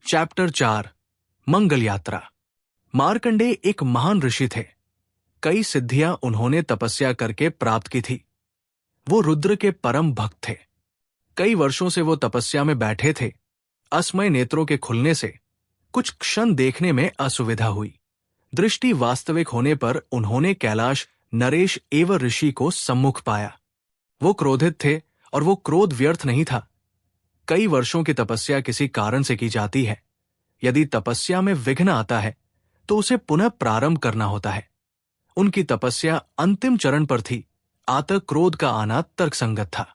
Chapter 4 मंगल यात्रा। मार्कंडेय एक महान ऋषि थे। कई सिद्धियां उन्होंने तपस्या करके प्राप्त की थी। वो रुद्र के परम भक्त थे। कई वर्षों से वो तपस्या में बैठे थे। असमय नेत्रों के खुलने से कुछ क्षण देखने में असुविधा हुई। दृष्टि वास्तविक होने पर उन्होंने कैलाश नरेश एवं ऋषि को सम्मुख पाया। वो क्रोधित थे और वो क्रोध व्यर्थ नहीं था। कई वर्षों की तपस्या किसी कारण से की जाती है। यदि तपस्या में विघ्न आता है तो उसे पुनः प्रारंभ करना होता है। उनकी तपस्या अंतिम चरण पर थी। अतः क्रोध का आना तर्कसंगत था।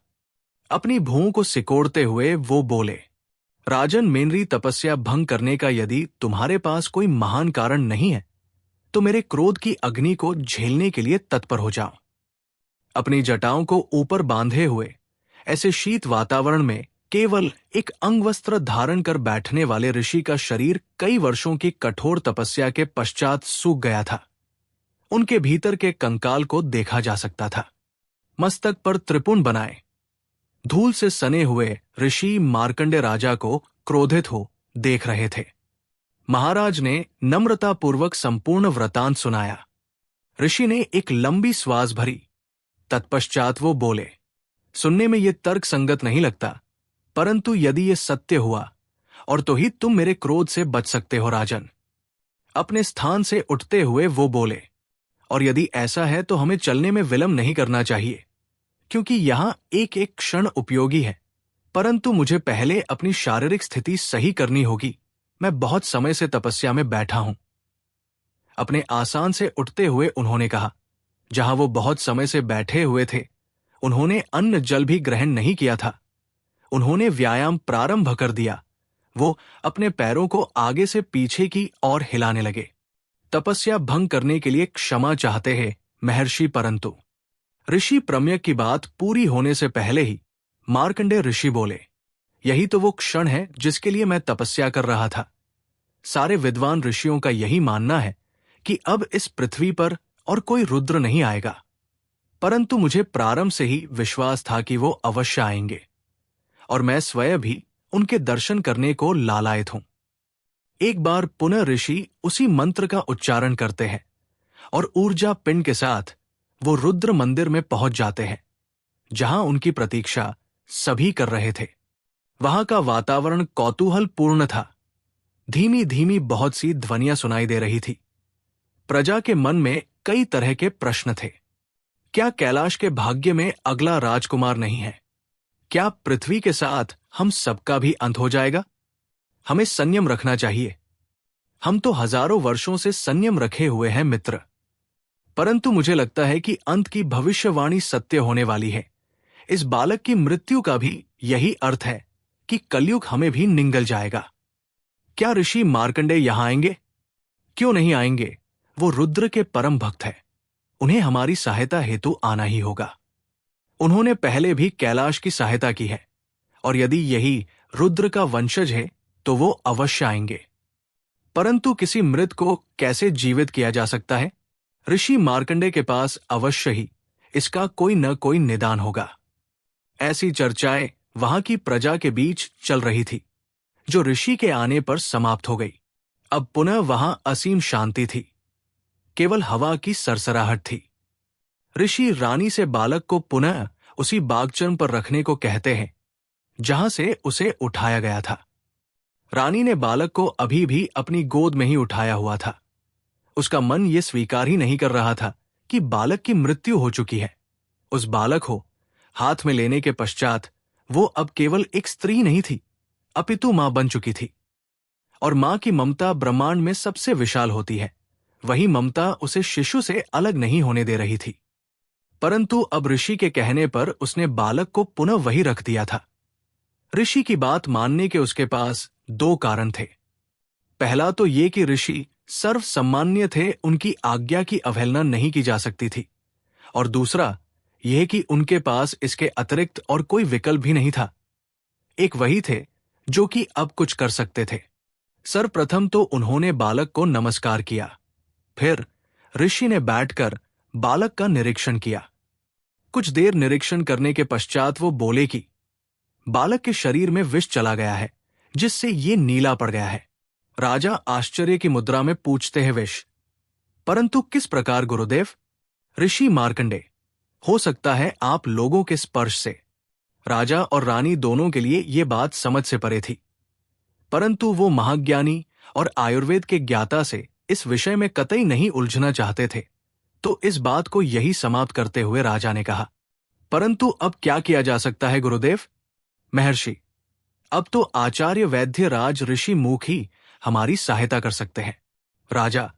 अपनी भूं को सिकोड़ते हुए वो बोले, राजन, मेरी तपस्या भंग करने का यदि तुम्हारे पास कोई महान कारण नहीं है तो मेरे क्रोध की अग्नि को झेलने के लिए तत्पर हो जाओ। अपनी जटाओं को ऊपर बांधे हुए ऐसे शीत वातावरण में केवल एक अंगवस्त्र धारण कर बैठने वाले ऋषि का शरीर कई वर्षों की कठोर तपस्या के पश्चात सूख गया था। उनके भीतर के कंकाल को देखा जा सकता था। मस्तक पर त्रिपुंड बनाए धूल से सने हुए ऋषि मार्कंडेय राजा को क्रोधित हो देख रहे थे। महाराज ने नम्रतापूर्वक संपूर्ण वृतांत सुनाया। ऋषि ने एक लंबी श्वास भरी। तत्पश्चात वो बोले, सुनने में ये तर्क संगत नहीं लगता, परंतु यदि ये सत्य हुआ और तो ही तुम मेरे क्रोध से बच सकते हो राजन। अपने स्थान से उठते हुए वो बोले, और यदि ऐसा है तो हमें चलने में विलंब नहीं करना चाहिए, क्योंकि यहां एक एक क्षण उपयोगी है। परंतु मुझे पहले अपनी शारीरिक स्थिति सही करनी होगी। मैं बहुत समय से तपस्या में बैठा हूं। अपने आसन से उठते हुए उन्होंने कहा, जहां वो बहुत समय से बैठे हुए थे उन्होंने अन्न जल भी ग्रहण नहीं किया था। उन्होंने व्यायाम प्रारंभ कर दिया। वो अपने पैरों को आगे से पीछे की ओर हिलाने लगे। तपस्या भंग करने के लिए क्षमा चाहते हैं महर्षि। परंतु ऋषि प्रम्यक की बात पूरी होने से पहले ही मार्कंडेय ऋषि बोले, यही तो वो क्षण है जिसके लिए मैं तपस्या कर रहा था। सारे विद्वान ऋषियों का यही मानना है कि अब इस पृथ्वी पर और कोई रुद्र नहीं आएगा, परंतु मुझे प्रारंभ से ही विश्वास था कि वो अवश्य आएंगे और मैं स्वयं भी उनके दर्शन करने को लालायित हूं। एक बार पुनः ऋषि उसी मंत्र का उच्चारण करते हैं और ऊर्जा पिंड के साथ वो रुद्र मंदिर में पहुंच जाते हैं, जहां उनकी प्रतीक्षा सभी कर रहे थे। वहां का वातावरण कौतूहल पूर्ण था। धीमी धीमी बहुत सी ध्वनियां सुनाई दे रही थी। प्रजा के मन में कई तरह के प्रश्न थे। क्या कैलाश के भाग्य में अगला राजकुमार नहीं है? क्या पृथ्वी के साथ हम सबका भी अंत हो जाएगा? हमें संयम रखना चाहिए। हम तो हजारों वर्षों से संयम रखे हुए हैं मित्र, परंतु मुझे लगता है कि अंत की भविष्यवाणी सत्य होने वाली है। इस बालक की मृत्यु का भी यही अर्थ है कि कलयुग हमें भी निगल जाएगा। क्या ऋषि मार्कंडेय यहां आएंगे? क्यों नहीं आएंगे? वो रुद्र के परम भक्त है। उन्हें हमारी सहायता हेतु आना ही होगा। उन्होंने पहले भी कैलाश की सहायता की है, और यदि यही रुद्र का वंशज है तो वो अवश्य आएंगे। परंतु किसी मृत को कैसे जीवित किया जा सकता है? ऋषि मार्कंडेय के पास अवश्य ही इसका कोई न कोई निदान होगा। ऐसी चर्चाएं वहां की प्रजा के बीच चल रही थी, जो ऋषि के आने पर समाप्त हो गई। अब पुनः वहां असीम शांति थी। केवल हवा की सरसराहट थी। ऋषि रानी से बालक को पुनः उसी बागचर्म पर रखने को कहते हैं जहां से उसे उठाया गया था। रानी ने बालक को अभी भी अपनी गोद में ही उठाया हुआ था। उसका मन ये स्वीकार ही नहीं कर रहा था कि बालक की मृत्यु हो चुकी है। उस बालक को हाथ में लेने के पश्चात वो अब केवल एक स्त्री नहीं थी, अपितु मां बन चुकी थी। और मां की ममता ब्रह्मांड में सबसे विशाल होती है। वही ममता उसे शिशु से अलग नहीं होने दे रही थी। परंतु अब ऋषि के कहने पर उसने बालक को पुनः वही रख दिया था। ऋषि की बात मानने के उसके पास दो कारण थे। पहला तो ये कि ऋषि सर्व सम्मान्य थे, उनकी आज्ञा की अवहेलना नहीं की जा सकती थी। और दूसरा यह कि उनके पास इसके अतिरिक्त और कोई विकल्प भी नहीं था। एक वही थे जो कि अब कुछ कर सकते थे। सर्वप्रथम तो उन्होंने बालक को नमस्कार किया। फिर ऋषि ने बैठकर बालक का निरीक्षण किया। कुछ देर निरीक्षण करने के पश्चात वो बोले कि बालक के शरीर में विष चला गया है, जिससे ये नीला पड़ गया है। राजा आश्चर्य की मुद्रा में पूछते हैं विष, परंतु किस प्रकार गुरुदेव? ऋषि मार्कंडे, हो सकता है आप लोगों के स्पर्श से। राजा और रानी दोनों के लिए ये बात समझ से परे थी, परंतु वो महाज्ञानी और आयुर्वेद के ज्ञाता से इस विषय में कतई नहीं उलझना चाहते थे। तो इस बात को यही समाप्त करते हुए राजा ने कहा, परंतु अब क्या किया जा सकता है गुरुदेव? महर्षि, अब तो आचार्य वैद्य राज ऋषि मूक ही हमारी सहायता कर सकते हैं। राजा,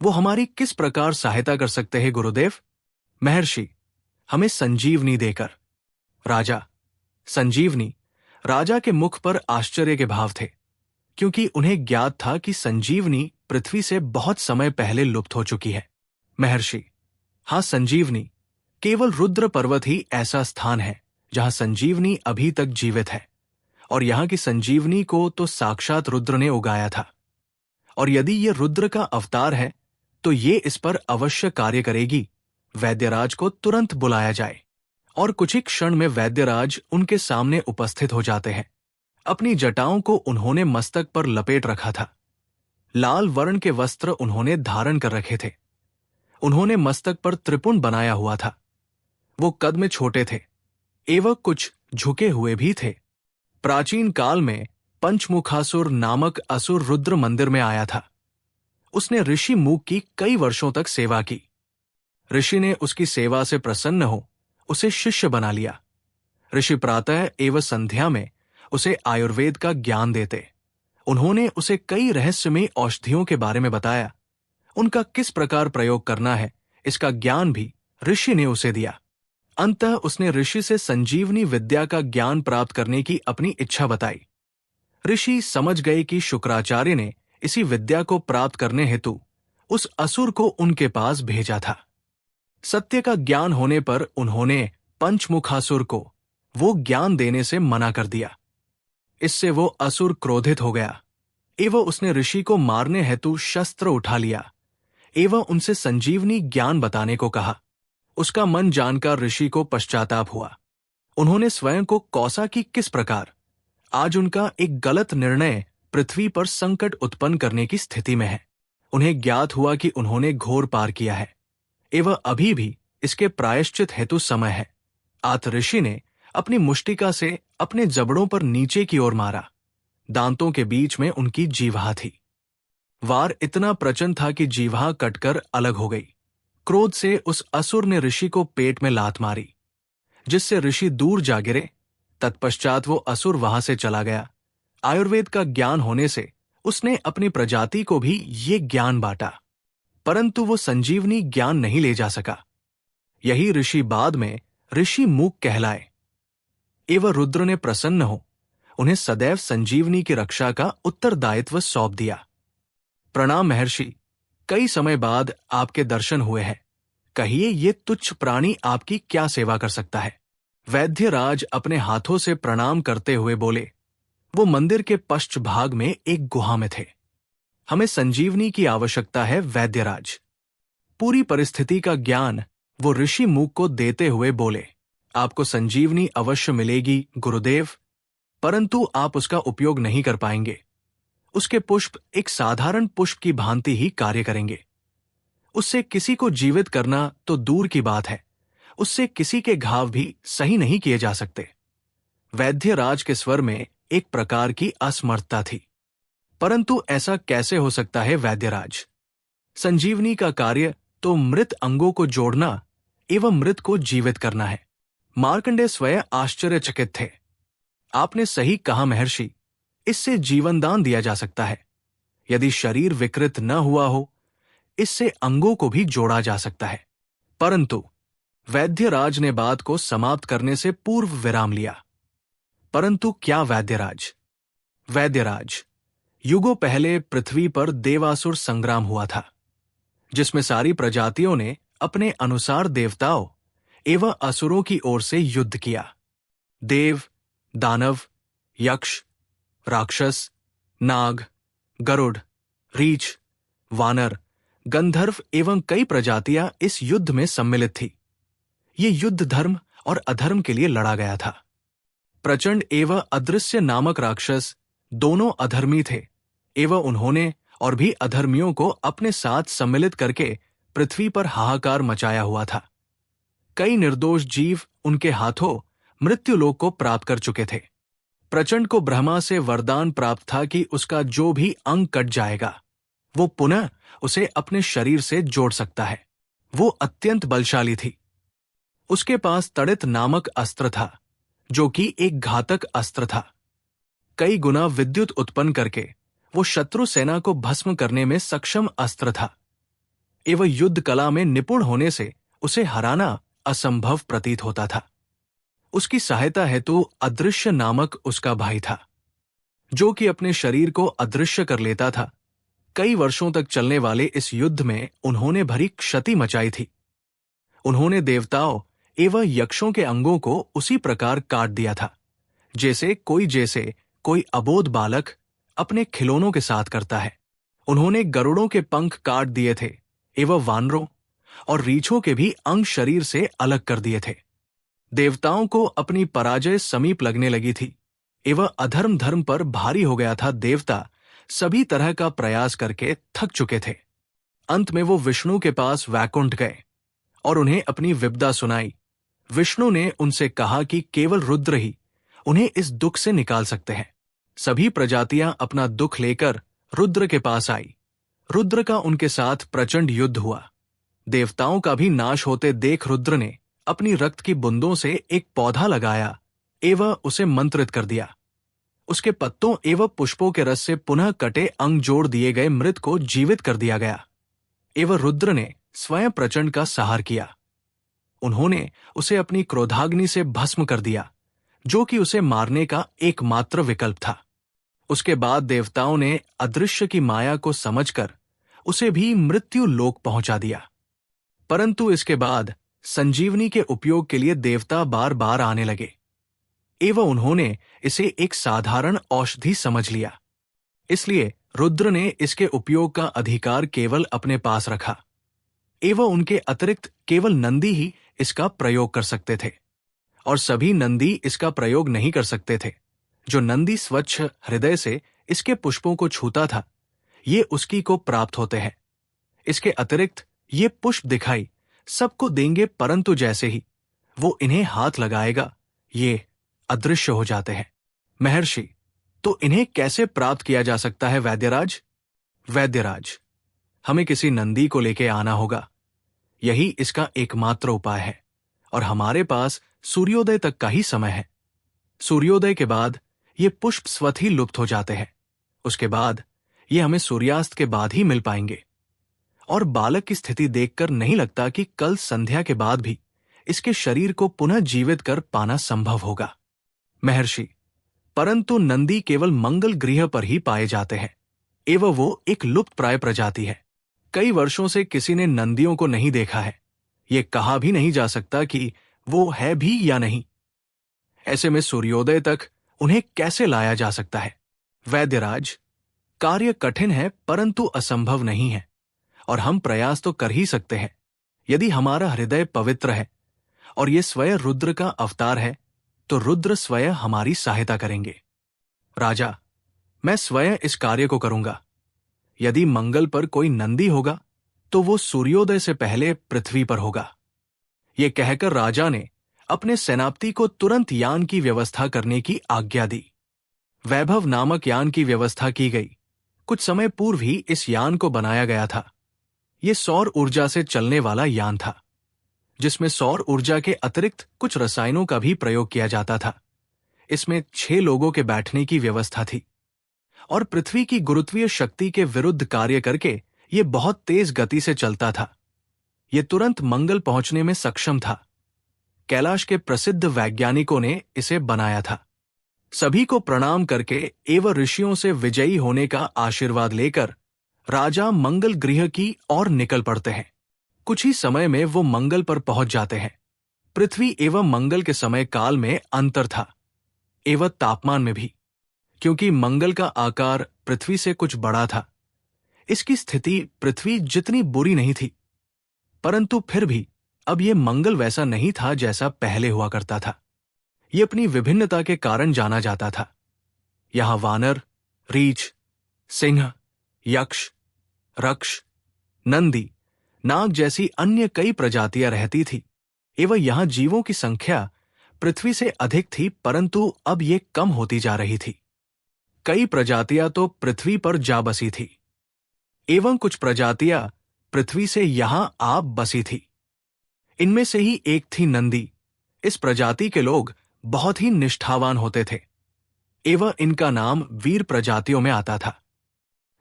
वो हमारी किस प्रकार सहायता कर सकते हैं गुरुदेव? महर्षि, हमें संजीवनी देकर। राजा, संजीवनी? राजा के मुख पर आश्चर्य के भाव थे, क्योंकि उन्हें ज्ञात था कि संजीवनी पृथ्वी से बहुत समय पहले लुप्त हो चुकी है। महर्षि, हाँ, संजीवनी। केवल रुद्र पर्वत ही ऐसा स्थान है जहां संजीवनी अभी तक जीवित है, और यहां की संजीवनी को तो साक्षात रुद्र ने उगाया था। और यदि ये रुद्र का अवतार है तो ये इस पर अवश्य कार्य करेगी। वैद्यराज को तुरंत बुलाया जाए। और कुछ ही क्षण में वैद्यराज उनके सामने उपस्थित हो जाते हैं। अपनी जटाओं को उन्होंने मस्तक पर लपेट रखा था। लाल वर्ण के वस्त्र उन्होंने धारण कर रखे थे। उन्होंने मस्तक पर त्रिपुंड बनाया हुआ था। वो कद में छोटे थे एवं कुछ झुके हुए भी थे। प्राचीन काल में पंचमुखासुर नामक असुर रुद्र मंदिर में आया था। उसने ऋषि मूक की कई वर्षों तक सेवा की। ऋषि ने उसकी सेवा से प्रसन्न हो उसे शिष्य बना लिया। ऋषि प्रातः एवं संध्या में उसे आयुर्वेद का ज्ञान देते। उन्होंने उसे कई रहस्यमय औषधियों के बारे में बताया। उनका किस प्रकार प्रयोग करना है इसका ज्ञान भी ऋषि ने उसे दिया। अंततः उसने ऋषि से संजीवनी विद्या का ज्ञान प्राप्त करने की अपनी इच्छा बताई। ऋषि समझ गए कि शुक्राचार्य ने इसी विद्या को प्राप्त करने हेतु उस असुर को उनके पास भेजा था। सत्य का ज्ञान होने पर उन्होंने पंचमुखासुर को वो ज्ञान देने से मना कर दिया। इससे वो असुर क्रोधित हो गया एवं उसने ऋषि को मारने हेतु शस्त्र उठा लिया एवं उनसे संजीवनी ज्ञान बताने को कहा। उसका मन जानकर ऋषि को पश्चाताप हुआ। उन्होंने स्वयं को कौसा कि किस प्रकार आज उनका एक गलत निर्णय पृथ्वी पर संकट उत्पन्न करने की स्थिति में है। उन्हें ज्ञात हुआ कि उन्होंने घोर पार किया है एवं अभी भी इसके प्रायश्चित हेतु समय है। आत ऋषि ने अपनी मुष्टिका से अपने जबड़ों पर नीचे की ओर मारा। दांतों के बीच में उनकी जीवा थी। वार इतना प्रचंड था कि जीवा कटकर अलग हो गई। क्रोध से उस असुर ने ऋषि को पेट में लात मारी, जिससे ऋषि दूर जा गिरे। तत्पश्चात वो असुर वहां से चला गया। आयुर्वेद का ज्ञान होने से उसने अपनी प्रजाति को भी ये ज्ञान बांटा, परंतु वो संजीवनी ज्ञान नहीं ले जा सका। यही ऋषि बाद में ऋषि मूक कहलाए। एवं रुद्र ने प्रसन्न हो उन्हें सदैव संजीवनी की रक्षा का उत्तरदायित्व सौंप दिया। प्रणाम महर्षि, कई समय बाद आपके दर्शन हुए हैं। कहिए ये तुच्छ प्राणी आपकी क्या सेवा कर सकता है? वैद्यराज अपने हाथों से प्रणाम करते हुए बोले। वो मंदिर के पश्च भाग में एक गुहा में थे। हमें संजीवनी की आवश्यकता है वैद्यराज। पूरी परिस्थिति का ज्ञान वो ऋषि मूक को देते हुए बोले। आपको संजीवनी अवश्य मिलेगी गुरुदेव, परंतु आप उसका उपयोग नहीं कर पाएंगे। उसके पुष्प एक साधारण पुष्प की भांति ही कार्य करेंगे। उससे किसी को जीवित करना तो दूर की बात है, उससे किसी के घाव भी सही नहीं किए जा सकते। वैद्यराज के स्वर में एक प्रकार की असमर्थता थी। परंतु ऐसा कैसे हो सकता है वैद्यराज? संजीवनी का कार्य तो मृत अंगों को जोड़ना एवं मृत को जीवित करना है। मार्कंडेय स्वयं आश्चर्यचकित थे। आपने सही कहा महर्षि, इससे जीवनदान दिया जा सकता है। यदि शरीर विकृत न हुआ हो, इससे अंगों को भी जोड़ा जा सकता है। परंतु वैद्यराज ने बात को समाप्त करने से पूर्व विराम लिया। परंतु क्या वैद्यराज? वैद्यराज, युगों पहले पृथ्वी पर देवासुर संग्राम हुआ था, जिसमें सारी प्रजातियों ने अपने अनुसार देवताओं एवं असुरों की ओर से युद्ध किया। देव, दानव, यक्ष, राक्षस, नाग, गरुड़, रीछ, वानर, गंधर्व एवं कई प्रजातियां इस युद्ध में सम्मिलित थी। ये युद्ध धर्म और अधर्म के लिए लड़ा गया था। प्रचंड एवं अदृश्य नामक राक्षस दोनों अधर्मी थे एवं उन्होंने और भी अधर्मियों को अपने साथ सम्मिलित करके पृथ्वी पर हाहाकार मचाया हुआ था। कई निर्दोष जीव उनके हाथों मृत्युलोक को प्राप्त कर चुके थे। प्रचंड को ब्रह्मा से वरदान प्राप्त था कि उसका जो भी अंग कट जाएगा वो पुनः उसे अपने शरीर से जोड़ सकता है। वो अत्यंत बलशाली थी। उसके पास तड़ित नामक अस्त्र था जो कि एक घातक अस्त्र था। कई गुना विद्युत उत्पन्न करके वो शत्रु सेना को भस्म करने में सक्षम अस्त्र था एवं युद्ध कला में निपुण होने से उसे हराना असंभव प्रतीत होता था। उसकी सहायता हेतु अदृश्य नामक उसका भाई था जो कि अपने शरीर को अदृश्य कर लेता था। कई वर्षों तक चलने वाले इस युद्ध में उन्होंने भरी क्षति मचाई थी। उन्होंने देवताओं एवं यक्षों के अंगों को उसी प्रकार काट दिया था जैसे कोई अबोध बालक अपने खिलौनों के साथ करता है। उन्होंने गरुड़ों के पंख काट दिए थे एवं वानरों और रीछों के भी अंग शरीर से अलग कर दिए थे। देवताओं को अपनी पराजय समीप लगने लगी थी एवं अधर्म धर्म पर भारी हो गया था। देवता सभी तरह का प्रयास करके थक चुके थे। अंत में वो विष्णु के पास वैकुंठ गए और उन्हें अपनी विपदा सुनाई। विष्णु ने उनसे कहा कि केवल रुद्र ही उन्हें इस दुख से निकाल सकते हैं। सभी प्रजातियां अपना दुख लेकर रुद्र के पास आई। रुद्र का उनके साथ प्रचंड युद्ध हुआ। देवताओं का भी नाश होते देख रुद्र ने अपनी रक्त की बूंदों से एक पौधा लगाया एवं उसे मंत्रित कर दिया। उसके पत्तों एवं पुष्पों के रस से पुनः कटे अंग जोड़ दिए गए मृत को जीवित कर दिया गया एवं रुद्र ने स्वयं प्रचंड का संहार किया। उन्होंने उसे अपनी क्रोधाग्नि से भस्म कर दिया जो कि उसे मारने का एकमात्र विकल्प था। उसके बाद देवताओं ने अदृश्य की माया को समझकर उसे भी मृत्यु लोक पहुंचा दिया। परंतु इसके बाद संजीवनी के उपयोग के लिए देवता बार बार आने लगे एवं उन्होंने इसे एक साधारण औषधि समझ लिया। इसलिए रुद्र ने इसके उपयोग का अधिकार केवल अपने पास रखा एवं उनके अतिरिक्त केवल नंदी ही इसका प्रयोग कर सकते थे और सभी नंदी इसका प्रयोग नहीं कर सकते थे। जो नंदी स्वच्छ हृदय से इसके पुष्पों को छूता था ये उसकी को प्राप्त होते हैं। इसके अतिरिक्त ये पुष्प दिखाई सबको देंगे परंतु जैसे ही वो इन्हें हाथ लगाएगा ये अदृश्य हो जाते हैं। महर्षि, तो इन्हें कैसे प्राप्त किया जा सकता है वैद्यराज? वैद्यराज, हमें किसी नंदी को लेके आना होगा। यही इसका एकमात्र उपाय है और हमारे पास सूर्योदय तक का ही समय है। सूर्योदय के बाद ये पुष्प स्वतः ही लुप्त हो जाते हैं। उसके बाद ये हमें सूर्यास्त के बाद ही मिल पाएंगे और बालक की स्थिति देखकर नहीं लगता कि कल संध्या के बाद भी इसके शरीर को पुनः जीवित कर पाना संभव होगा। महर्षि, परंतु नंदी केवल मंगल गृह पर ही पाए जाते हैं एवं वो एक लुप्त प्राय प्रजाति है। कई वर्षों से किसी ने नंदियों को नहीं देखा है। ये कहा भी नहीं जा सकता कि वो है भी या नहीं। ऐसे में सूर्योदय तक उन्हें कैसे लाया जा सकता है? वैद्यराज, कार्य कठिन है परंतु असंभव नहीं है और हम प्रयास तो कर ही सकते हैं। यदि हमारा हृदय पवित्र है और ये स्वयं रुद्र का अवतार है तो रुद्र स्वयं हमारी सहायता करेंगे। राजा, मैं स्वयं इस कार्य को करूंगा। यदि मंगल पर कोई नंदी होगा तो वो सूर्योदय से पहले पृथ्वी पर होगा। ये कहकर राजा ने अपने सेनापति को तुरंत यान की व्यवस्था करने की आज्ञा दी। वैभव नामक यान की व्यवस्था की गई। कुछ समय पूर्व ही इस यान को बनाया गया था। ये सौर ऊर्जा से चलने वाला यान था जिसमें सौर ऊर्जा के अतिरिक्त कुछ रसायनों का भी प्रयोग किया जाता था। इसमें 6 लोगों के बैठने की व्यवस्था थी और पृथ्वी की गुरुत्वीय शक्ति के विरुद्ध कार्य करके ये बहुत तेज गति से चलता था। ये तुरंत मंगल पहुंचने में सक्षम था। कैलाश के प्रसिद्ध वैज्ञानिकों ने इसे बनाया था। सभी को प्रणाम करके एवं ऋषियों से विजयी होने का आशीर्वाद लेकर राजा मंगल गृह की ओर निकल पड़ते हैं। कुछ ही समय में वो मंगल पर पहुंच जाते हैं। पृथ्वी एवं मंगल के समय काल में अंतर था एवं तापमान में भी, क्योंकि मंगल का आकार पृथ्वी से कुछ बड़ा था। इसकी स्थिति पृथ्वी जितनी बुरी नहीं थी, परंतु फिर भी अब ये मंगल वैसा नहीं था जैसा पहले हुआ करता था। ये अपनी विभिन्नता के कारण जाना जाता था। यहाँ वानर, रीछ, सिंह, यक्ष, रक्ष, नंदी, नाग जैसी अन्य कई प्रजातियां रहती थी। एवं यहां जीवों की संख्या पृथ्वी से अधिक थी, परंतु अब ये कम होती जा रही थी। कई प्रजातियां तो पृथ्वी पर जा बसी थी एवं कुछ प्रजातियां पृथ्वी से यहां आ बसी थी। इनमें से ही एक थी नंदी। इस प्रजाति के लोग बहुत ही निष्ठावान होते थे एवं इनका नाम वीर प्रजातियों में आता था।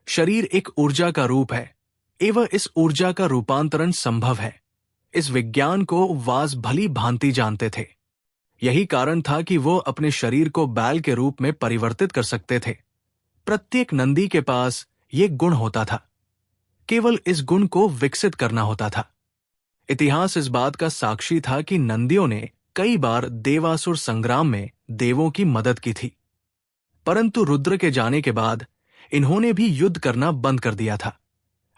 शरीर एक ऊर्जा का रूप है एवं इस ऊर्जा का रूपांतरण संभव है। इस विज्ञान को वास भली भांति जानते थे। यही कारण था कि वो अपने शरीर को बैल के रूप में परिवर्तित कर सकते थे। प्रत्येक नंदी के पास ये गुण होता था, केवल इस गुण को विकसित करना होता था। इतिहास इस बात का साक्षी था कि नंदियों ने कई बार देवासुर संग्राम में देवों की मदद की थी, परंतु रुद्र के जाने के बाद इन्होंने भी युद्ध करना बंद कर दिया था।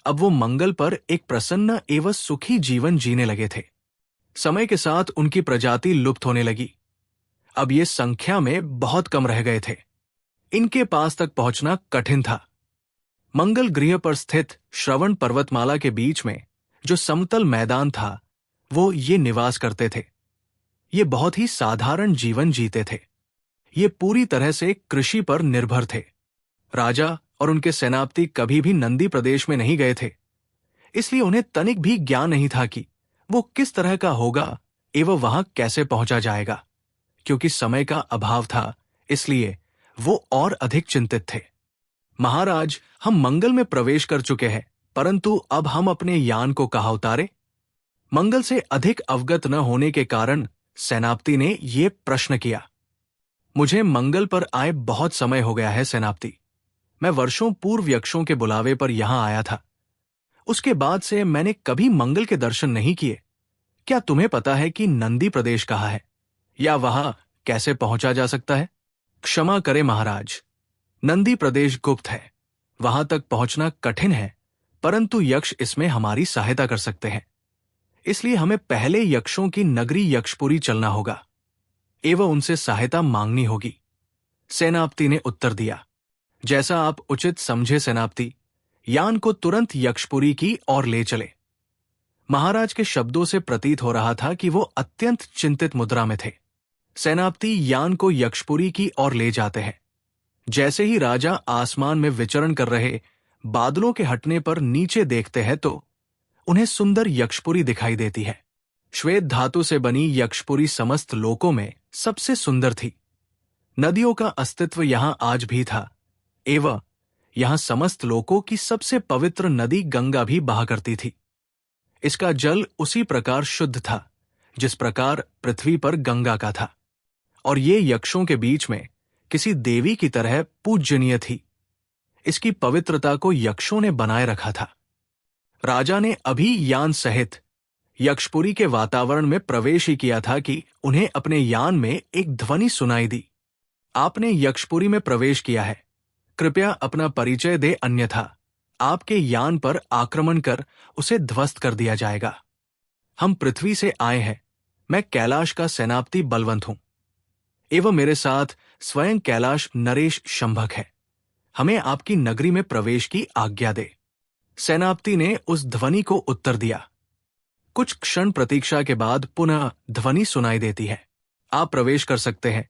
अब वो मंगल पर एक प्रसन्न एवं सुखी जीवन जीने लगे थे। समय के साथ उनकी प्रजाति लुप्त होने लगी। अब ये संख्या में बहुत कम रह गए थे। इनके पास तक पहुंचना कठिन था। मंगल गृह पर स्थित श्रवण पर्वतमाला के बीच में जो समतल मैदान था, वो ये निवास करते थे। ये बहुत ही साधारण जीवन जीते थे। ये पूरी तरह से कृषि पर निर्भर थे। राजा और उनके सेनापति कभी भी नंदी प्रदेश में नहीं गए थे, इसलिए उन्हें तनिक भी ज्ञान नहीं था कि वो किस तरह का होगा एवं वहां कैसे पहुंचा जाएगा। क्योंकि समय का अभाव था, इसलिए वो और अधिक चिंतित थे। महाराज, हम मंगल में प्रवेश कर चुके हैं, परंतु अब हम अपने यान को कहाँ उतारे? मंगल से अधिक अवगत न होने के कारण सेनापति ने ये प्रश्न किया। मुझे मंगल पर आए बहुत समय हो गया है सेनापति। मैं वर्षों पूर्व यक्षों के बुलावे पर यहां आया था। उसके बाद से मैंने कभी मंगल के दर्शन नहीं किए। क्या तुम्हें पता है कि नंदी प्रदेश कहाँ है या वहां कैसे पहुंचा जा सकता है? क्षमा करें महाराज, नंदी प्रदेश गुप्त है। वहां तक पहुंचना कठिन है, परंतु यक्ष इसमें हमारी सहायता कर सकते हैं। इसलिए हमें पहले यक्षों की नगरी यक्षपुरी चलना होगा एवं उनसे सहायता मांगनी होगी। सेनापति ने उत्तर दिया। जैसा आप उचित समझे सेनापति। यान को तुरंत यक्षपुरी की ओर ले चले। महाराज के शब्दों से प्रतीत हो रहा था कि वो अत्यंत चिंतित मुद्रा में थे। सेनापति यान को यक्षपुरी की ओर ले जाते हैं। जैसे ही राजा आसमान में विचरण कर रहे बादलों के हटने पर नीचे देखते हैं तो उन्हें सुंदर यक्षपुरी दिखाई देती है। श्वेत धातु से बनी यक्षपुरी समस्त लोकों में सबसे सुंदर थी। नदियों का अस्तित्व यहां आज भी था एवं यहां समस्त लोकों की सबसे पवित्र नदी गंगा भी बहा करती थी। इसका जल उसी प्रकार शुद्ध था जिस प्रकार पृथ्वी पर गंगा का था, और ये यक्षों के बीच में किसी देवी की तरह पूज्यनीय थी। इसकी पवित्रता को यक्षों ने बनाए रखा था। राजा ने अभी यान सहित यक्षपुरी के वातावरण में प्रवेश ही किया था कि उन्हें अपने यान में एक ध्वनि सुनाई दी। आपने यक्षपुरी में प्रवेश किया है, कृपया अपना परिचय दे, अन्यथा आपके यान पर आक्रमण कर उसे ध्वस्त कर दिया जाएगा। हम पृथ्वी से आए हैं। मैं कैलाश का सेनापति बलवंत हूं एवं मेरे साथ स्वयं कैलाश नरेश शंभक है। हमें आपकी नगरी में प्रवेश की आज्ञा दे। सेनापति ने उस ध्वनि को उत्तर दिया। कुछ क्षण प्रतीक्षा के बाद पुनः ध्वनि सुनाई देती है। आप प्रवेश कर सकते हैं।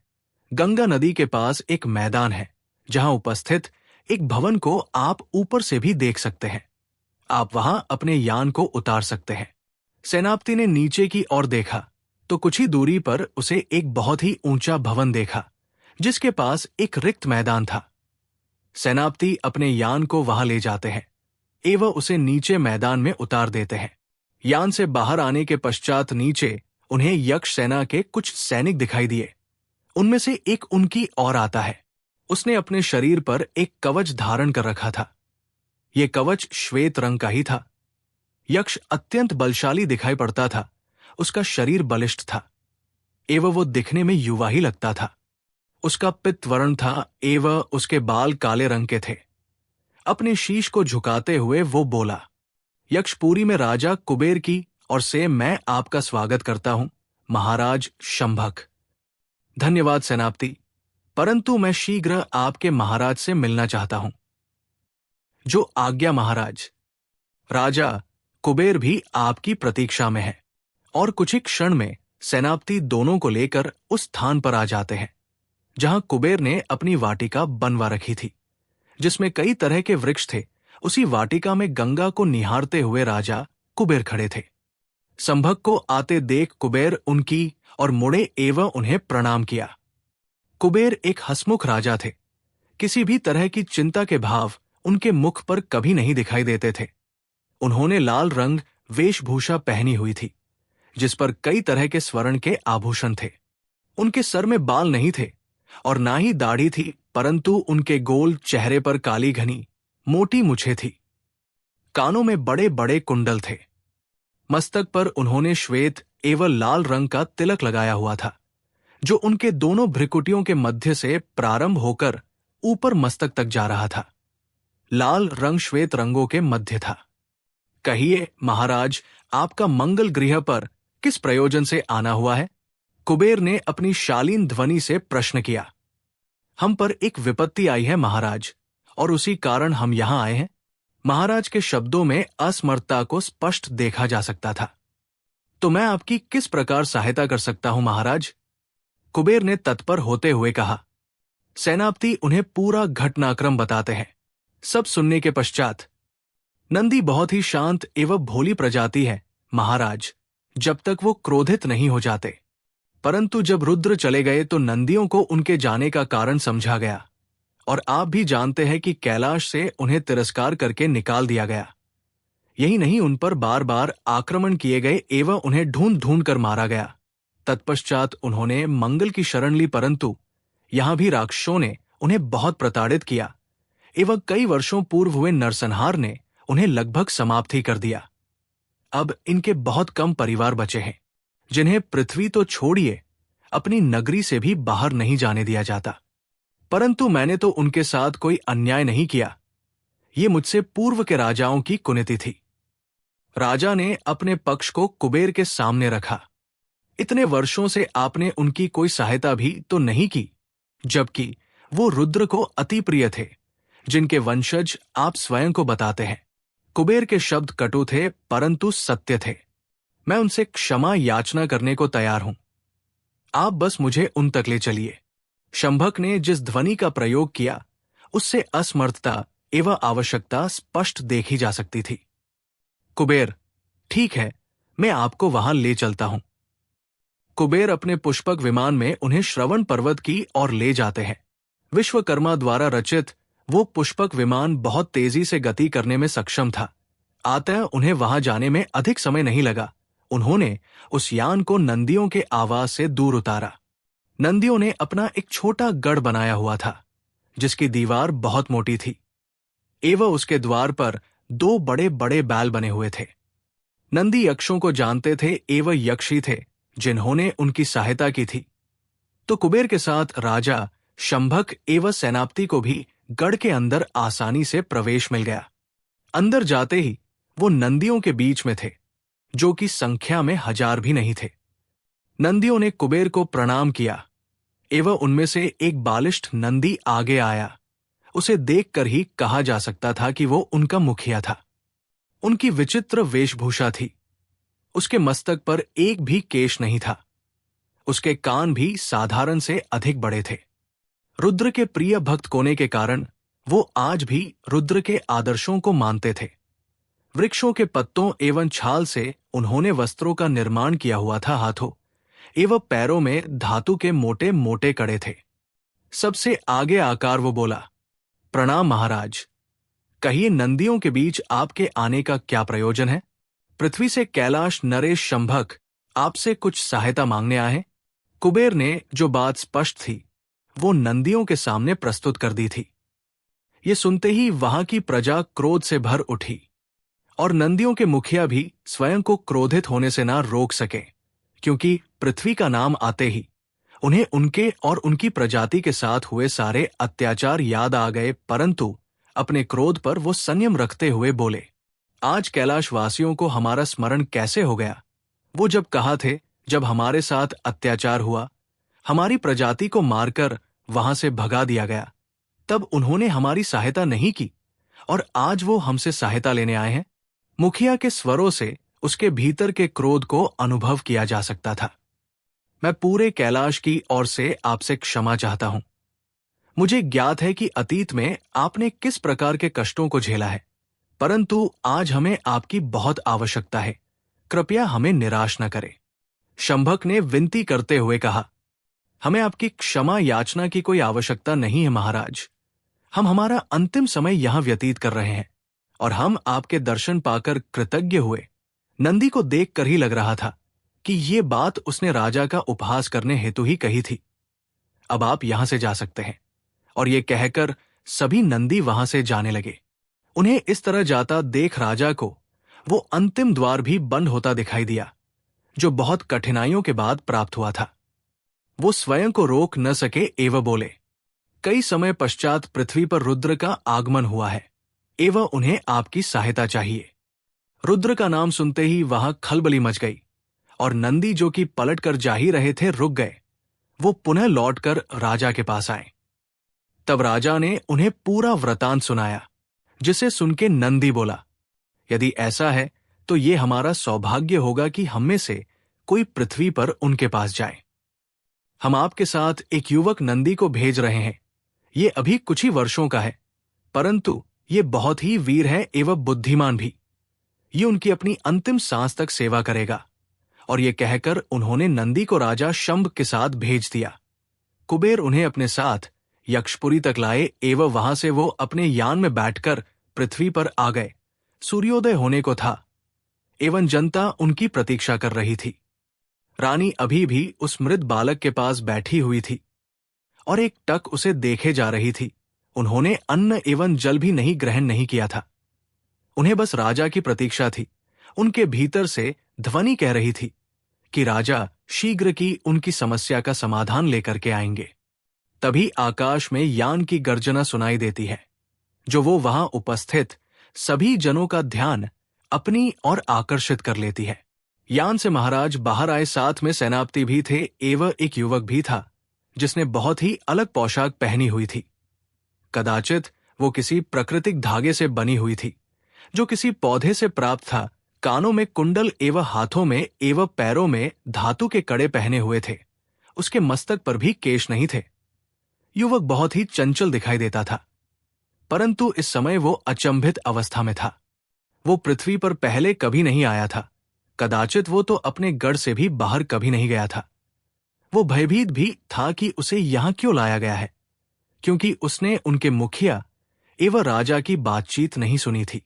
गंगा नदी के पास एक मैदान है जहां उपस्थित एक भवन को आप ऊपर से भी देख सकते हैं। आप वहां अपने यान को उतार सकते हैं। सेनापति ने नीचे की ओर देखा तो कुछ ही दूरी पर उसे एक बहुत ही ऊंचा भवन देखा जिसके पास एक रिक्त मैदान था। सेनापति अपने यान को वहां ले जाते हैं एवं उसे नीचे मैदान में उतार देते हैं। यान से बाहर आने के पश्चात नीचे उन्हें यक्ष सेना के कुछ सैनिक दिखाई दिए। उनमें से एक उनकी ओर आता है। उसने अपने शरीर पर एक कवच धारण कर रखा था। यह कवच श्वेत रंग का ही था। यक्ष अत्यंत बलशाली दिखाई पड़ता था। उसका शरीर बलिष्ठ था एवं वो दिखने में युवा ही लगता था। उसका पित्त वर्ण था एवं उसके बाल काले रंग के थे। अपने शीश को झुकाते हुए वो बोला, यक्षपुरी में राजा कुबेर की ओर से मैं आपका स्वागत करता हूं, महाराज शंभक। धन्यवाद सेनापति। परंतु मैं शीघ्र आपके महाराज से मिलना चाहता हूं। जो आज्ञा महाराज। राजा कुबेर भी आपकी प्रतीक्षा में है और कुछ ही क्षण में सेनापति दोनों को लेकर उस स्थान पर आ जाते हैं जहां कुबेर ने अपनी वाटिका बनवा रखी थी, जिसमें कई तरह के वृक्ष थे। उसी वाटिका में गंगा को निहारते हुए राजा कुबेर खड़े थे। संभक को आते देख कुबेर उनकी और मुड़े एवं उन्हें प्रणाम किया। कुबेर एक हंसमुख राजा थे। किसी भी तरह की चिंता के भाव उनके मुख पर कभी नहीं दिखाई देते थे। उन्होंने लाल रंग वेशभूषा पहनी हुई थी, जिस पर कई तरह के स्वर्ण के आभूषण थे। उनके सर में बाल नहीं थे और ना ही दाढ़ी थी, परंतु उनके गोल चेहरे पर काली घनी मोटी मूछें थी। कानों में बड़े बड़े कुंडल थे। मस्तक पर उन्होंने श्वेत एवं लाल रंग का तिलक लगाया हुआ था, जो उनके दोनों भ्रिकुटियों के मध्य से प्रारंभ होकर ऊपर मस्तक तक जा रहा था। लाल रंग श्वेत रंगों के मध्य था। कहिए महाराज, आपका मंगल गृह पर किस प्रयोजन से आना हुआ है? कुबेर ने अपनी शालीन ध्वनि से प्रश्न किया। हम पर एक विपत्ति आई है महाराज, और उसी कारण हम यहां आए हैं। महाराज के शब्दों में असमर्थता को स्पष्ट देखा जा सकता था। तो मैं आपकी किस प्रकार सहायता कर सकता हूं महाराज? कुबेर ने तत्पर होते हुए कहा। सेनापति उन्हें पूरा घटनाक्रम बताते हैं। सब सुनने के पश्चात, नंदी बहुत ही शांत एवं भोली प्रजाति है महाराज, जब तक वो क्रोधित नहीं हो जाते। परंतु जब रुद्र चले गए तो नंदियों को उनके जाने का कारण समझा गया, और आप भी जानते हैं कि कैलाश से उन्हें तिरस्कार करके निकाल दिया गया। यही नहीं, उन पर बार बार आक्रमण किए गए एवं उन्हें ढूंढ ढूंढ कर मारा गया। तत्पश्चात उन्होंने मंगल की शरण ली, परंतु यहां भी राक्षसों ने उन्हें बहुत प्रताड़ित किया एवं कई वर्षों पूर्व हुए नरसंहार ने उन्हें लगभग समाप्त ही कर दिया। अब इनके बहुत कम परिवार बचे हैं, जिन्हें पृथ्वी तो छोड़िए अपनी नगरी से भी बाहर नहीं जाने दिया जाता। परंतु मैंने तो उनके साथ कोई अन्याय नहीं किया। ये मुझसे पूर्व के राजाओं की कुनीति थी। राजा ने अपने पक्ष को कुबेर के सामने रखा। इतने वर्षों से आपने उनकी कोई सहायता भी तो नहीं की, जबकि वो रुद्र को अति प्रिय थे, जिनके वंशज आप स्वयं को बताते हैं। कुबेर के शब्द कटु थे, परंतु सत्य थे। मैं उनसे क्षमा याचना करने को तैयार हूं। आप बस मुझे उन तक ले चलिए। शंभक ने जिस ध्वनि का प्रयोग किया, उससे असमर्थता एवं आवश्यकता स्पष्ट देखी जा सकती थी। कुबेर, ठीक है, मैं आपको वहां ले चलता हूं। कुबेर अपने पुष्पक विमान में उन्हें श्रवण पर्वत की ओर ले जाते हैं। विश्वकर्मा द्वारा रचित वो पुष्पक विमान बहुत तेजी से गति करने में सक्षम था। अतः उन्हें वहां जाने में अधिक समय नहीं लगा। उन्होंने उस यान को नंदियों के आवास से दूर उतारा। नंदियों ने अपना एक छोटा गढ़ बनाया हुआ था, जिसकी दीवार बहुत मोटी थी एवं उसके द्वार पर दो बड़े बड़े बैल बने हुए थे। नंदी यक्षों को जानते थे एवं यक्षी थे, जिन्होंने उनकी सहायता की थी। तो कुबेर के साथ राजा शंभक एवं सेनापति को भी गढ़ के अंदर आसानी से प्रवेश मिल गया। अंदर जाते ही वो नंदियों के बीच में थे, जो कि संख्या में 1000 भी नहीं थे। नंदियों ने कुबेर को प्रणाम किया एवं उनमें से एक बालिष्ठ नंदी आगे आया। उसे देखकर ही कहा जा सकता था कि वो उनका मुखिया था। उनकी विचित्र वेशभूषा थी। उसके मस्तक पर एक भी केश नहीं था। उसके कान भी साधारण से अधिक बड़े थे। रुद्र के प्रिय भक्त होने के कारण वो आज भी रुद्र के आदर्शों को मानते थे। वृक्षों के पत्तों एवं छाल से उन्होंने वस्त्रों का निर्माण किया हुआ था। हाथों एवं पैरों में धातु के मोटे मोटे कड़े थे। सबसे आगे आकर वो बोला, प्रणाम महाराज। कहिए, नंदियों के बीच आपके आने का क्या प्रयोजन है? पृथ्वी से कैलाश नरेश शंभक आपसे कुछ सहायता मांगने आए हैं। कुबेर ने जो बात स्पष्ट थी, वो नंदियों के सामने प्रस्तुत कर दी थी। ये सुनते ही वहां की प्रजा क्रोध से भर उठी, और नंदियों के मुखिया भी स्वयं को क्रोधित होने से ना रोक सके, क्योंकि पृथ्वी का नाम आते ही उन्हें उनके और उनकी प्रजाति के साथ हुए सारे अत्याचार याद आ गए। परंतु अपने क्रोध पर वो संयम रखते हुए बोले, आज कैलाशवासियों को हमारा स्मरण कैसे हो गया? वो जब कहा थे, जब हमारे साथ अत्याचार हुआ, हमारी प्रजाति को मारकर वहां से भगा दिया गया, तब उन्होंने हमारी सहायता नहीं की और आज वो हमसे सहायता लेने आए हैं। मुखिया के स्वरों से उसके भीतर के क्रोध को अनुभव किया जा सकता था। मैं पूरे कैलाश की ओर से आपसे क्षमा चाहता हूं। मुझे ज्ञात है कि अतीत में आपने किस प्रकार के कष्टों को झेला है, परंतु आज हमें आपकी बहुत आवश्यकता है। कृपया हमें निराश न करें। शंभक ने विनती करते हुए कहा, हमें आपकी क्षमा याचना की कोई आवश्यकता नहीं है महाराज। हम हमारा अंतिम समय यहां व्यतीत कर रहे हैं और हम आपके दर्शन पाकर कृतज्ञ हुए। नंदी को देखकर ही लग रहा था कि ये बात उसने राजा का उपहास करने हेतु ही कही थी। अब आप यहां से जा सकते हैं। और ये कहकर सभी नंदी वहां से जाने लगे। उन्हें इस तरह जाता देख राजा को वो अंतिम द्वार भी बंद होता दिखाई दिया, जो बहुत कठिनाइयों के बाद प्राप्त हुआ था। वो स्वयं को रोक न सके एवं बोले, कई समय पश्चात पृथ्वी पर रुद्र का आगमन हुआ है एवं उन्हें आपकी सहायता चाहिए। रुद्र का नाम सुनते ही वहां खलबली मच गई और नंदी जो कि पलट कर जा ही रहे थे रुक गए। वो पुनः लौटकर राजा के पास आए। तब राजा ने उन्हें पूरा वृतांत सुनाया, जिसे सुनके नंदी बोला, यदि ऐसा है तो ये हमारा सौभाग्य होगा कि हम में से कोई पृथ्वी पर उनके पास जाए। हम आपके साथ एक युवक नंदी को भेज रहे हैं। ये अभी कुछ ही वर्षों का है, परंतु ये बहुत ही वीर है एवं बुद्धिमान भी। ये उनकी अपनी अंतिम सांस तक सेवा करेगा। और ये कहकर उन्होंने नंदी को राजा शंभ के साथ भेज दिया। कुबेर उन्हें अपने साथ यक्षपुरी तक लाए एवं वहां से वो अपने यान में बैठकर पृथ्वी पर आ गए। सूर्योदय होने को था एवं जनता उनकी प्रतीक्षा कर रही थी। रानी अभी भी उस मृत बालक के पास बैठी हुई थी और एक टक उसे देखे जा रही थी। उन्होंने अन्न एवं जल भी नहीं ग्रहण नहीं किया था। उन्हें बस राजा की प्रतीक्षा थी। उनके भीतर से ध्वनि कह रही थी कि राजा शीघ्र की उनकी समस्या का समाधान लेकर के आएंगे। तभी आकाश में यान की गर्जना सुनाई देती है, जो वो वहां उपस्थित सभी जनों का ध्यान अपनी ओर आकर्षित कर लेती है। यान से महाराज बाहर आए, साथ में सेनापति भी थे एवं एक युवक भी था जिसने बहुत ही अलग पोशाक पहनी हुई थी। कदाचित वो किसी प्राकृतिक धागे से बनी हुई थी, जो किसी पौधे से प्राप्त था। कानों में कुंडल एवं हाथों में एवं पैरों में धातु के कड़े पहने हुए थे। उसके मस्तक पर भी केश नहीं थे। युवक बहुत ही चंचल दिखाई देता था, परंतु इस समय वो अचंभित अवस्था में था। वो पृथ्वी पर पहले कभी नहीं आया था। कदाचित वो तो अपने गढ़ से भी बाहर कभी नहीं गया था। वो भयभीत भी था कि उसे यहां क्यों लाया गया है, क्योंकि उसने उनके मुखिया एवं राजा की बातचीत नहीं सुनी थी।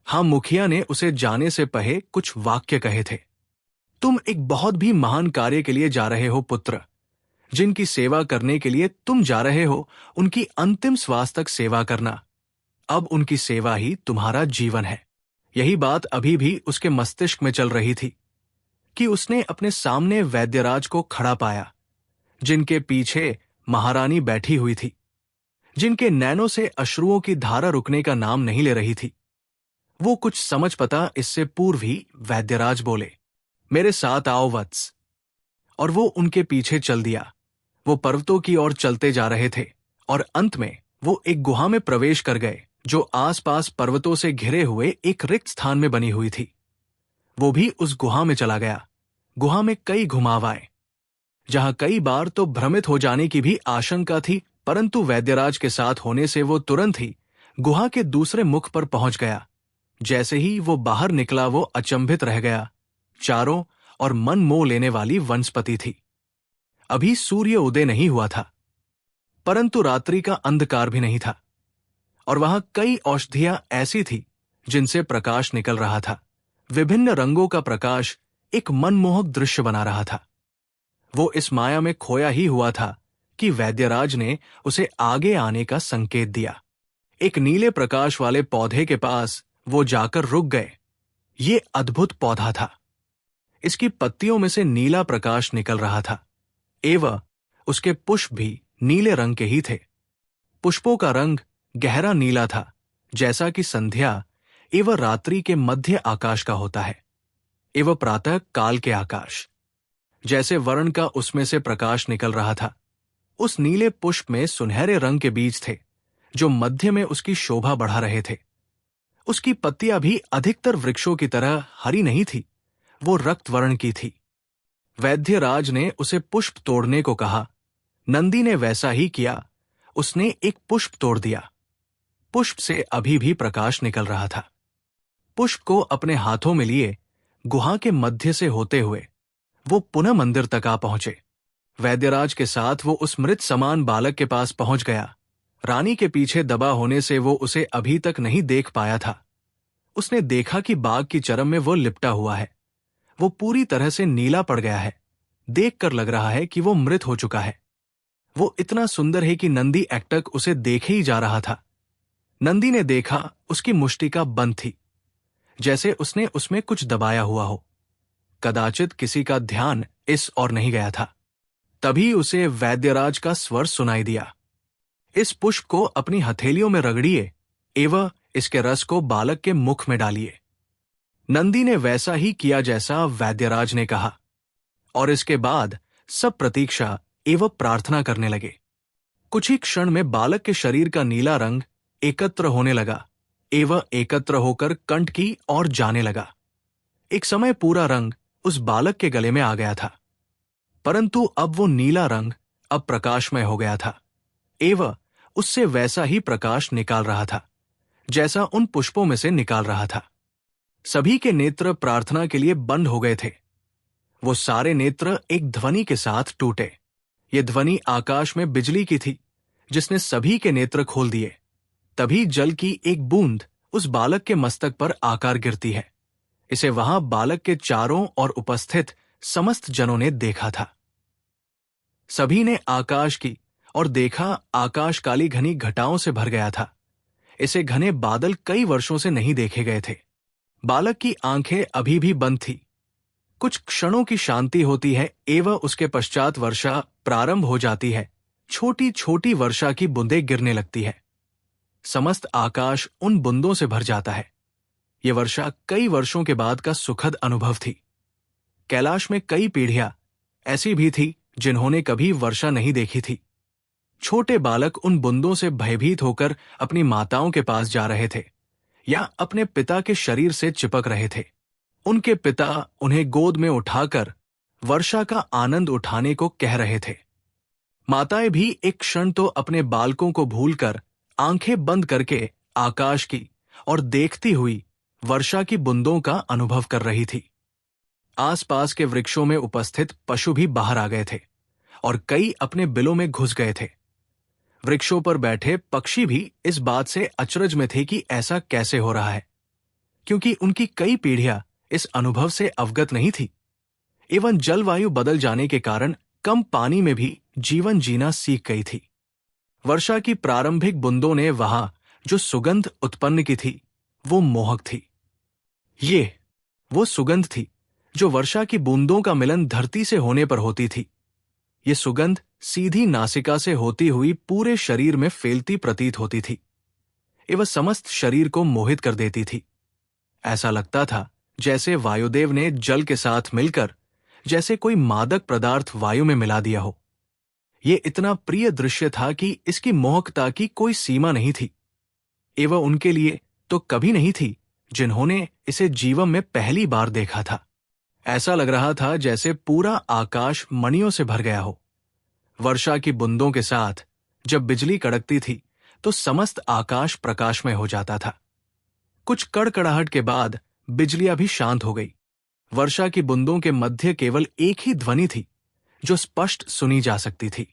हाँ, मुखिया ने उसे जाने से पहले कुछ वाक्य कहे थे। तुम एक बहुत भी महान कार्य के लिए जा रहे हो पुत्र। जिनकी सेवा करने के लिए तुम जा रहे हो, उनकी अंतिम श्वास तक सेवा करना। अब उनकी सेवा ही तुम्हारा जीवन है। यही बात अभी भी उसके मस्तिष्क में चल रही थी कि उसने अपने सामने वैद्यराज को खड़ा पाया, जिनके पीछे महारानी बैठी हुई थी, जिनके नैनों से अश्रुओं की धारा रुकने का नाम नहीं ले रही थी। वो कुछ समझ पता इससे पूर्व ही वैद्यराज बोले, मेरे साथ आओ वत्स। और वो उनके पीछे चल दिया। वो पर्वतों की ओर चलते जा रहे थे और अंत में वो एक गुहा में प्रवेश कर गए, जो आसपास पर्वतों से घिरे हुए एक रिक्त स्थान में बनी हुई थी। वो भी उस गुहा में चला गया। गुहा में कई घुमाव आए, जहां कई बार तो भ्रमित हो जाने की भी आशंका थी, परंतु वैद्यराज के साथ होने से वो तुरंत ही गुहा के दूसरे मुख पर पहुंच गया। जैसे ही वो बाहर निकला, वो अचंभित रह गया। चारों और मन मोह लेने वाली वनस्पति थी। अभी सूर्य उदय नहीं हुआ था, परंतु रात्रि का अंधकार भी नहीं था, और वहां कई औषधियां ऐसी थी जिनसे प्रकाश निकल रहा था। विभिन्न रंगों का प्रकाश एक मनमोहक दृश्य बना रहा था। वो इस माया में खोया ही हुआ था कि वैद्यराज ने उसे आगे आने का संकेत दिया। एक नीले प्रकाश वाले पौधे के पास वो जाकर रुक गए। ये अद्भुत पौधा था। इसकी पत्तियों में से नीला प्रकाश निकल रहा था एवं उसके पुष्प भी नीले रंग के ही थे। पुष्पों का रंग गहरा नीला था, जैसा कि संध्या एवं रात्रि के मध्य आकाश का होता है, एवं प्रातः काल के आकाश जैसे वर्ण का उसमें से प्रकाश निकल रहा था। उस नीले पुष्प में सुनहरे रंग के बीज थे जो मध्य में उसकी शोभा बढ़ा रहे थे। उसकी पत्तियां भी अधिकतर वृक्षों की तरह हरी नहीं थी, वो रक्त वर्ण की थी। वैद्यराज ने उसे पुष्प तोड़ने को कहा। नंदी ने वैसा ही किया। उसने एक पुष्प तोड़ दिया। पुष्प से अभी भी प्रकाश निकल रहा था। पुष्प को अपने हाथों में लिए गुहा के मध्य से होते हुए वो पुनः मंदिर तक आ पहुंचे। वैद्यराज के साथ वो उस मृत समान बालक के पास पहुंच गया। रानी के पीछे दबा होने से वो उसे अभी तक नहीं देख पाया था। उसने देखा कि बाग की चरम में वो लिपटा हुआ है। वो पूरी तरह से नीला पड़ गया है। देखकर लग रहा है कि वो मृत हो चुका है। वो इतना सुंदर है कि नंदी एकटक उसे देखे ही जा रहा था। नंदी ने देखा उसकी मुष्टिका बंद थी, जैसे उसने उसमें कुछ दबाया हुआ हो। कदाचित किसी का ध्यान इस ओर नहीं गया था। तभी उसे वैद्यराज का स्वर सुनाई दिया। इस पुष्प को अपनी हथेलियों में रगड़िए एवं इसके रस को बालक के मुख में डालिए। नंदी ने वैसा ही किया जैसा वैद्यराज ने कहा, और इसके बाद सब प्रतीक्षा एवं प्रार्थना करने लगे। कुछ ही क्षण में बालक के शरीर का नीला रंग एकत्र होने लगा एवं एकत्र होकर कंठ की ओर जाने लगा। एक समय पूरा रंग उस बालक के गले में आ गया था, परंतु अब वो नीला रंग अब प्रकाशमय हो गया था एवं उससे वैसा ही प्रकाश निकाल रहा था जैसा उन पुष्पों में से निकाल रहा था। सभी के नेत्र प्रार्थना के लिए बंद हो गए थे। वो सारे नेत्र एक ध्वनि के साथ टूटे। ये ध्वनि आकाश में बिजली की थी जिसने सभी के नेत्र खोल दिए। तभी जल की एक बूंद उस बालक के मस्तक पर आकर गिरती है। इसे वहां बालक के चारों और उपस्थित समस्त जनों ने देखा था। सभी ने आकाश की और देखा आकाश काली घनी घटाओं से भर गया था। इसे घने बादल कई वर्षों से नहीं देखे गए थे। बालक की आंखें अभी भी बंद थी। कुछ क्षणों की शांति होती है एवं उसके पश्चात वर्षा प्रारंभ हो जाती है। छोटी छोटी वर्षा की बूंदें गिरने लगती है। समस्त आकाश उन बूंदों से भर जाता है। यह वर्षा कई वर्षों के बाद का सुखद अनुभव थी। कैलाश में कई पीढ़ियां ऐसी भी थी जिन्होंने कभी वर्षा नहीं देखी थी। छोटे बालक उन बूंदों से भयभीत होकर अपनी माताओं के पास जा रहे थे या अपने पिता के शरीर से चिपक रहे थे। उनके पिता उन्हें गोद में उठाकर वर्षा का आनंद उठाने को कह रहे थे। माताएं भी एक क्षण तो अपने बालकों को भूलकर आंखें बंद करके आकाश की और देखती हुई वर्षा की बूंदों का अनुभव कर रही थी। आसपास के वृक्षों में उपस्थित पशु भी बाहर आ गए थे और कई अपने बिलों में घुस गए थे। वृक्षों पर बैठे पक्षी भी इस बात से अचरज में थे कि ऐसा कैसे हो रहा है, क्योंकि उनकी कई पीढ़ियां इस अनुभव से अवगत नहीं थी। एवं जलवायु बदल जाने के कारण कम पानी में भी जीवन जीना सीख गई थी। वर्षा की प्रारंभिक बूंदों ने वहां जो सुगंध उत्पन्न की थी वो मोहक थी। ये वो सुगंध थी जो वर्षा की बूंदों का मिलन धरती से होने पर होती थी। ये सुगंध सीधी नासिका से होती हुई पूरे शरीर में फैलती प्रतीत होती थी एवं समस्त शरीर को मोहित कर देती थी। ऐसा लगता था जैसे वायुदेव ने जल के साथ मिलकर जैसे कोई मादक पदार्थ वायु में मिला दिया हो। ये इतना प्रिय दृश्य था कि इसकी मोहकता की कोई सीमा नहीं थी एवं उनके लिए तो कभी नहीं थी जिन्होंने इसे जीवन में पहली बार देखा था। ऐसा लग रहा था जैसे पूरा आकाश मणियों से भर गया हो। वर्षा की बूंदों के साथ जब बिजली कड़कती थी तो समस्त आकाश प्रकाशमय हो जाता था। कुछ कड़कड़ाहट के बाद बिजलियां भी शांत हो गई। वर्षा की बूंदों के मध्य केवल एक ही ध्वनि थी जो स्पष्ट सुनी जा सकती थी।